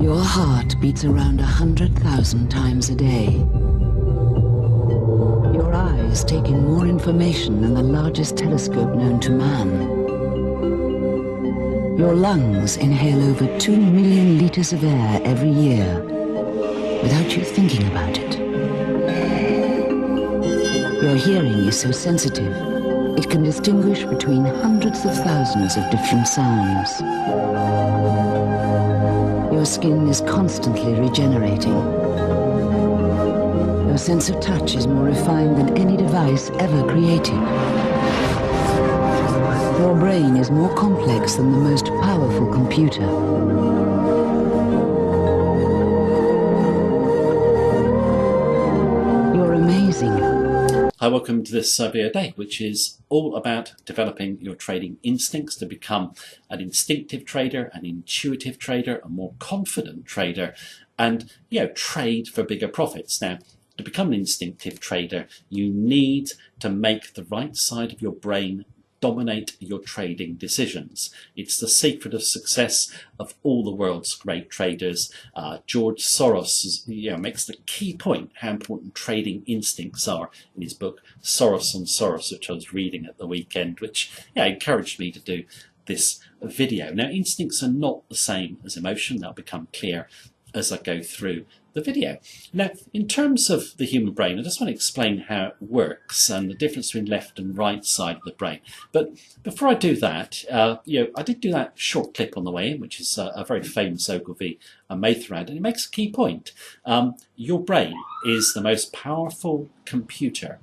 Your heart beats around 100,000 times a day. Your eyes take in more information than the largest telescope known to man. Your lungs inhale over 2 million liters of air every year without you thinking about it. Your hearing is so sensitive, it can distinguish between hundreds of thousands of different sounds. Your skin is constantly regenerating. Your sense of touch is more refined than any device ever created. Your brain is more complex than the most powerful computer. You're amazing. Hi, welcome to this video today, which is all about developing your trading instincts to become an instinctive trader, an intuitive trader, a more confident trader, and trade for bigger profits. Now, to become an instinctive trader, you need to make the right side of your brain dominate your trading decisions. It's the secret of success of all the world's great traders. George Soros makes the key point how important trading instincts are in his book Soros on Soros, which I was reading at the weekend, which encouraged me to do this video. Now, instincts are not the same as emotion. They'll become clear as I go through the video. Now, in terms of the human brain, I just want to explain how it works and the difference between left and right side of the brain. But before I do that, I did do that short clip on the way in, which is a very famous Ogilvy Matherad, and it makes a key point. Your brain is the most powerful computer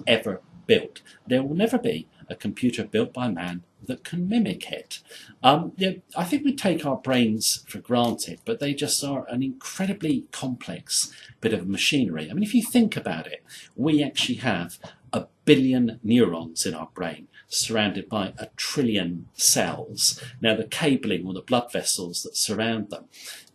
ever built. There will never be a computer built by man that can mimic it. I think we take our brains for granted, but they just are an incredibly complex bit of machinery. I mean, if you think about it, we actually have 1 billion neurons in our brain, surrounded by 1 trillion cells. Now, the cabling or the blood vessels that surround them,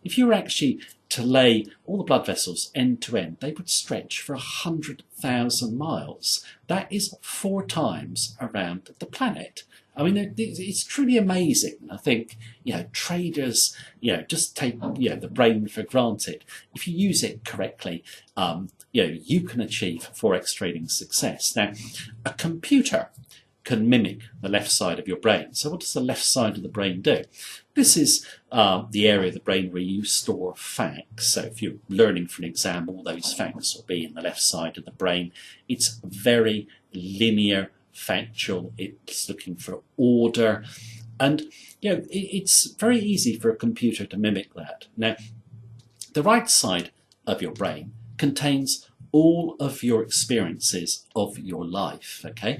if you were actually to lay all the blood vessels end to end, they would stretch for 100,000 miles. That is 4 times around the planet. I mean, it's truly amazing. I think, traders, just take, the brain for granted. If you use it correctly, you can achieve Forex trading success. Now, a computer can mimic the left side of your brain. So what does the left side of the brain do? This is the area of the brain where you store facts. So if you're learning for an exam, all those facts will be in the left side of the brain. It's very linear, factual, it's looking for order, and it's very easy for a computer to mimic that. Now, the right side of your brain contains all of your experiences of your life, okay?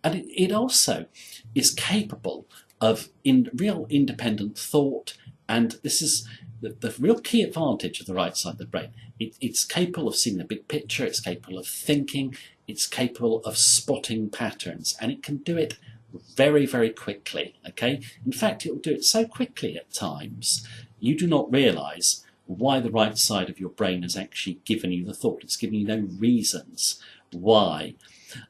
And it also is capable of real independent thought, and this is the real key advantage of the right side of the brain. It's capable of seeing the big picture, it's capable of thinking, it's capable of spotting patterns, and it can do it very, very quickly, okay? In fact, it will do it so quickly at times, you do not realise why the right side of your brain has actually given you the thought. It's giving you no reasons why,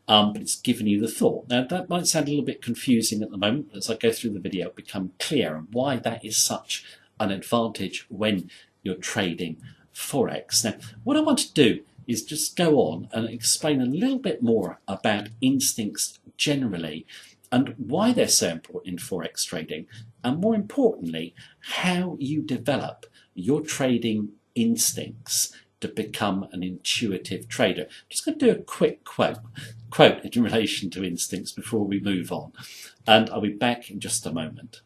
but it's given you the thought. Now, that might sound a little bit confusing at the moment, but as I go through the video, it'll become clear and why that is such an advantage when you're trading Forex. Now, what I want to do is just go on and explain a little bit more about instincts generally and why they're so important in Forex trading, and more importantly, how you develop your trading instincts to become an intuitive trader. Just going to do a quick quote in relation to instincts before we move on, and I'll be back in just a moment.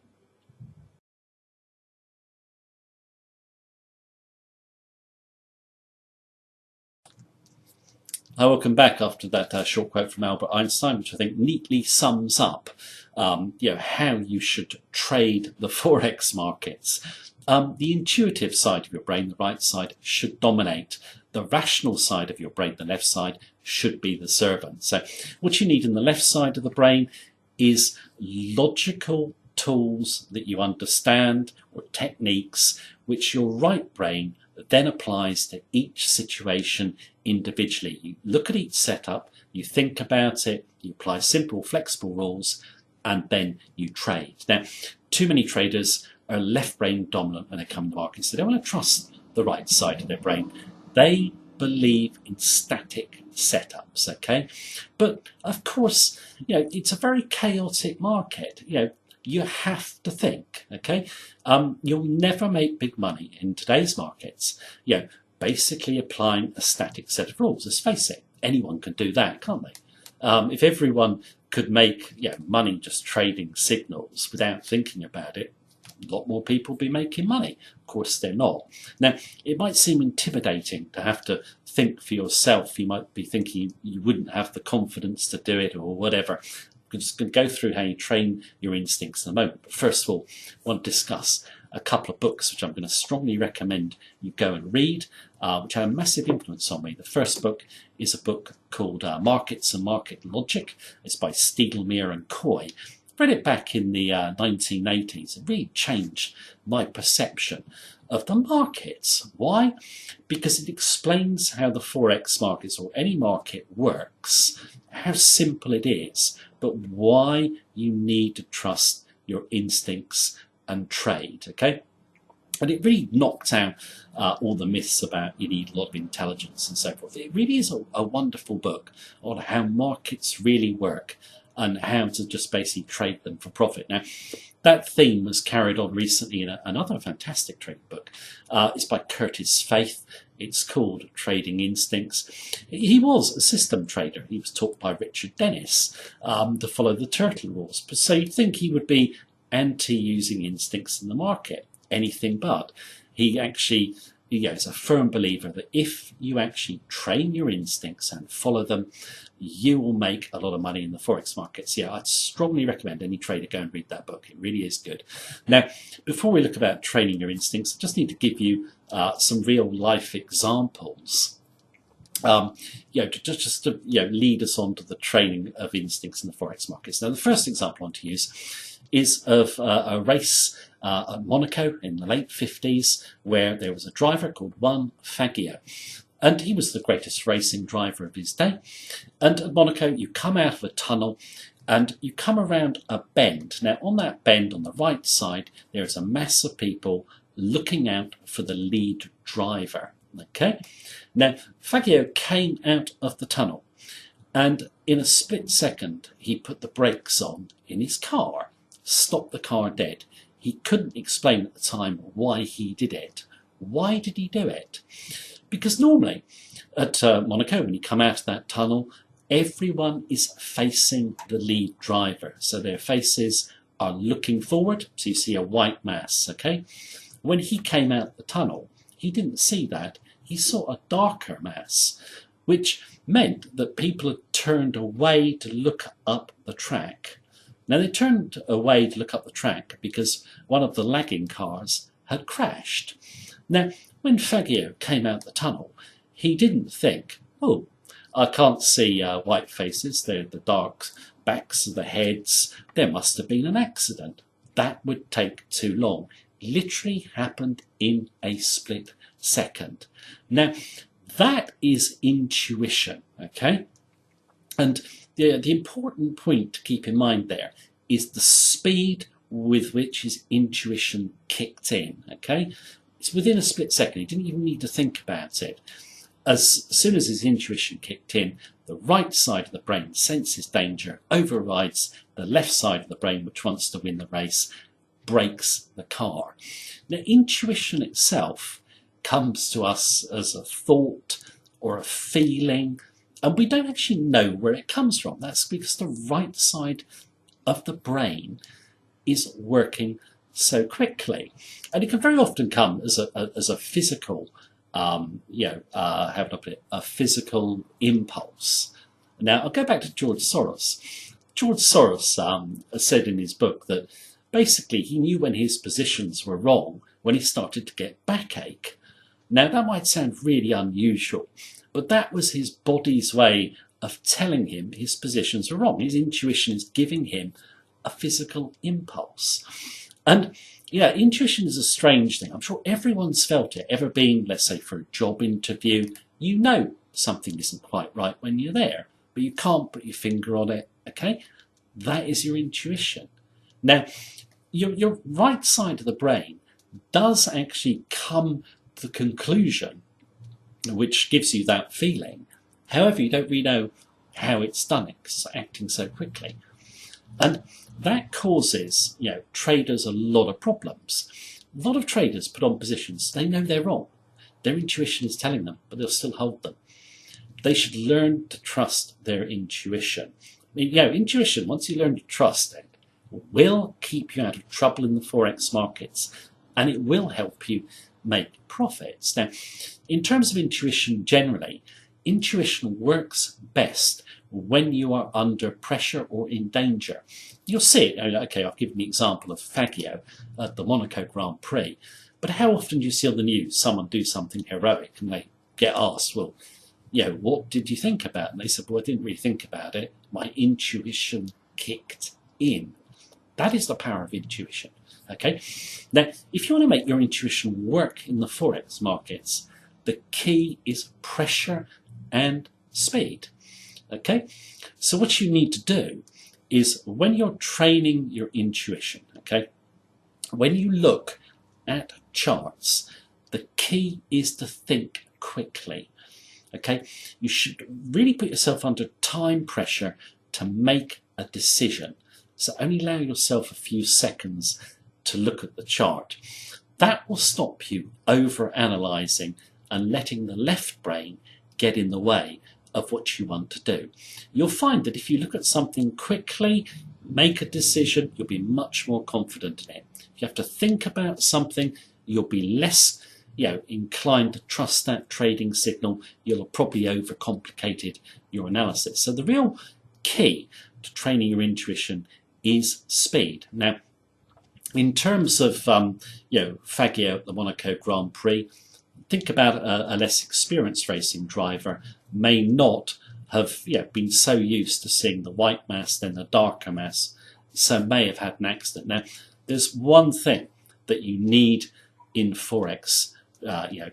Hi, welcome back after that short quote from Albert Einstein, which I think neatly sums up how you should trade the Forex markets. The intuitive side of your brain, the right side, should dominate. The rational side of your brain, the left side, should be the servant. So what you need in the left side of the brain is logical tools that you understand, or techniques which your right brain then applies to each situation individually. You look at each setup, you think about it, you apply simple, flexible rules, and then you trade. Now, too many traders are left brain dominant when they come to markets. They don't want to trust the right side of their brain. They believe in static setups, okay? But of course, it's a very chaotic market. You have to think, okay? You'll never make big money in today's markets, basically applying a static set of rules. Let's face it, anyone can do that, can't they? If everyone could make money just trading signals without thinking about it, a lot more people would be making money. Of course, they're not. Now, it might seem intimidating to have to think for yourself. You might be thinking you wouldn't have the confidence to do it or whatever. I'm just going to go through how you train your instincts in a moment. But first of all, I want to discuss a couple of books which I'm going to strongly recommend you go and read, which had a massive influence on me. The first book is a book called Markets and Market Logic. It's by Steidlmeier and Coy. Read it back in the 1980s. It really changed my perception of the markets. Why? Because it explains how the Forex markets or any market works, how simple it is, but why you need to trust your instincts and trade, okay? And it really knocked out all the myths about you need a lot of intelligence and so forth. It really is a wonderful book on how markets really work and how to just basically trade them for profit. Now, that theme was carried on recently in another fantastic trading book. It's by Curtis Faith. It's called Trading Instincts. He was a system trader. He was taught by Richard Dennis to follow the turtle rules. So you'd think he would be anti-using instincts in the market. Anything but. He actually is a firm believer that if you actually train your instincts and follow them, you will make a lot of money in the Forex markets. I'd strongly recommend any trader go and read that book. It really is good. Now, before we look about training your instincts, I just need to give you some real life examples. Just to lead us on to the training of instincts in the Forex markets. Now, the first example I want to use is of a race at Monaco in the late 50s, where there was a driver called Juan Fangio. And he was the greatest racing driver of his day. And at Monaco, you come out of a tunnel and you come around a bend. Now, on that bend on the right side, there is a mass of people looking out for the lead driver. Okay? Now, Fangio came out of the tunnel, and in a split second, he put the brakes on in his car, stopped the car dead. He couldn't explain at the time why he did it. Why did he do it? Because normally at Monaco, when you come out of that tunnel, everyone is facing the lead driver. So their faces are looking forward, so you see a white mass, okay? When he came out the tunnel, he didn't see that. He saw a darker mass, which meant that people had turned away to look up the track. Now, they turned away to look up the track because one of the lagging cars had crashed. Now, when Fangio came out the tunnel, he didn't think, oh, I can't see white faces, they're the dark backs of the heads, there must have been an accident. That would take too long. Literally happened in a split second. Now, that is intuition, okay? And the important point to keep in mind there is the speed with which his intuition kicked in, okay? It's within a split second. He didn't even need to think about it. As soon as his intuition kicked in, the right side of the brain senses danger, overrides the left side of the brain, which wants to win the race, brakes the car. Now, intuition itself comes to us as a thought or a feeling, and we don't actually know where it comes from. That's because the right side of the brain is working so quickly. And it can very often come as a physical, how would I put it, a physical impulse. Now, I'll go back to George Soros. George Soros said in his book that basically he knew when his positions were wrong when he started to get backache. Now, that might sound really unusual, but that was his body's way of telling him his positions were wrong. His intuition is giving him a physical impulse. And intuition is a strange thing. I'm sure everyone's felt it. Ever been, let's say, for a job interview, you know something isn't quite right when you're there, but you can't put your finger on it, okay? That is your intuition. Now, your right side of the brain does actually come to the conclusion, which gives you that feeling. However, you don't really know how it's done it because it's acting so quickly. And that causes, traders a lot of problems. A lot of traders put on positions, they know they're wrong. Their intuition is telling them, but they'll still hold them. They should learn to trust their intuition. Intuition, once you learn to trust it, will keep you out of trouble in the Forex markets, and it will help you make profits. Now, in terms of intuition generally, intuition works best when you are under pressure or in danger. You'll see it. Okay, I've given the example of Fagio at the Monaco Grand Prix, but how often do you see on the news someone do something heroic and they get asked, well, what did you think about it? And they said, well, I didn't really think about it. My intuition kicked in. That is the power of intuition. Okay. Now, if you want to make your intuition work in the Forex markets, the key is pressure and speed. Okay. So what you need to do is when you're training your intuition, okay, when you look at charts, the key is to think quickly. Okay. You should really put yourself under time pressure to make a decision. So only allow yourself a few seconds to look at the chart. That will stop you over-analysing and letting the left brain get in the way of what you want to do. You'll find that if you look at something quickly, make a decision, you'll be much more confident in it. If you have to think about something, you'll be less inclined to trust that trading signal. You'll have probably overcomplicated your analysis. So the real key to training your intuition is speed. Now, in terms of Fagio at the Monaco Grand Prix, think about a less experienced racing driver may not have been so used to seeing the white mass, then the darker mass, so may have had an accident. Now, there's one thing that you need in Forex,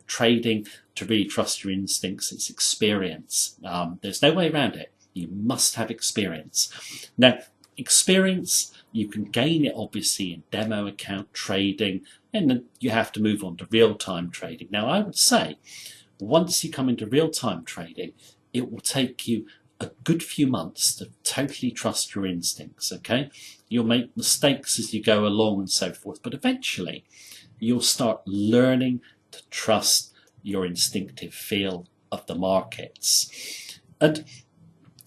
trading, to really trust your instincts. It's experience. There's no way around it. You must have experience. Now, experience, you can gain it obviously in demo account trading, and then you have to move on to real-time trading. Now, I would say once you come into real-time trading, it will take you a good few months to totally trust your instincts, okay? You'll make mistakes as you go along and so forth, but eventually you'll start learning to trust your instinctive feel of the markets. And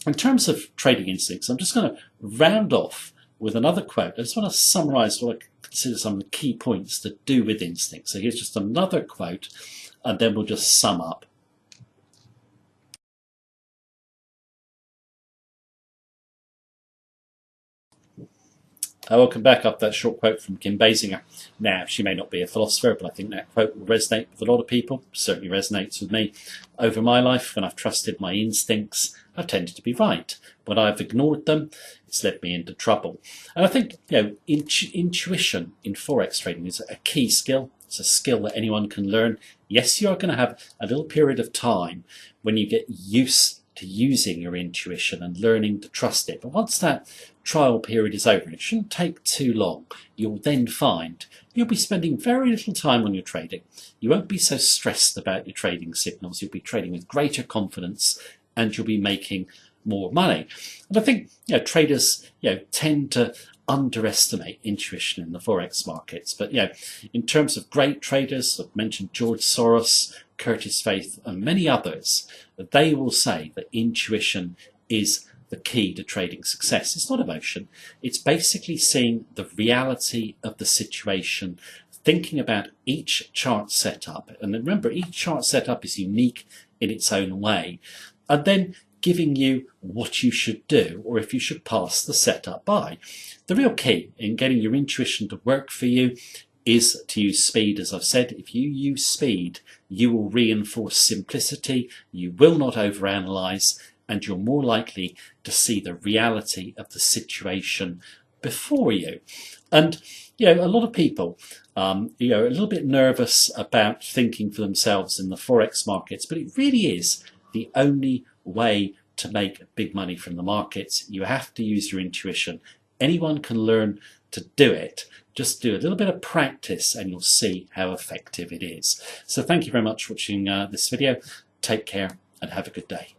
in terms of trading instincts, I'm just going to round off with another quote. I just want to summarize what I consider some of the key points to do with instincts. So here's just another quote, and then we'll just sum up. Welcome back up that short quote from Kim Basinger. Now, she may not be a philosopher, but I think that quote will resonate with a lot of people. It certainly resonates with me. Over my life, when I've trusted my instincts, I've tended to be right. When I've ignored them, it's led me into trouble. And I think, intuition in Forex trading is a key skill. It's a skill that anyone can learn. Yes, you are going to have a little period of time when you get used to using your intuition and learning to trust it. But once that trial period is over, and it shouldn't take too long, you'll then find you'll be spending very little time on your trading. You won't be so stressed about your trading signals. You'll be trading with greater confidence, and you'll be making more money. And I think traders tend to underestimate intuition in the Forex markets. But in terms of great traders, I've mentioned George Soros, Curtis Faith, and many others, they will say that intuition is the key to trading success. It's not emotion. It's basically seeing the reality of the situation, thinking about each chart setup. And remember, each chart setup is unique in its own way. And then giving you what you should do, or if you should pass the setup by. The real key in getting your intuition to work for you is to use speed. As I've said, if you use speed, you will reinforce simplicity, you will not overanalyze, and you're more likely to see the reality of the situation before you. And a lot of people are a little bit nervous about thinking for themselves in the Forex markets, but it really is the only way to make big money from the markets. You have to use your intuition Anyone can learn to do it. Just do a little bit of practice and you'll see how effective it is. So thank you very much for watching this video. Take care and have a good day.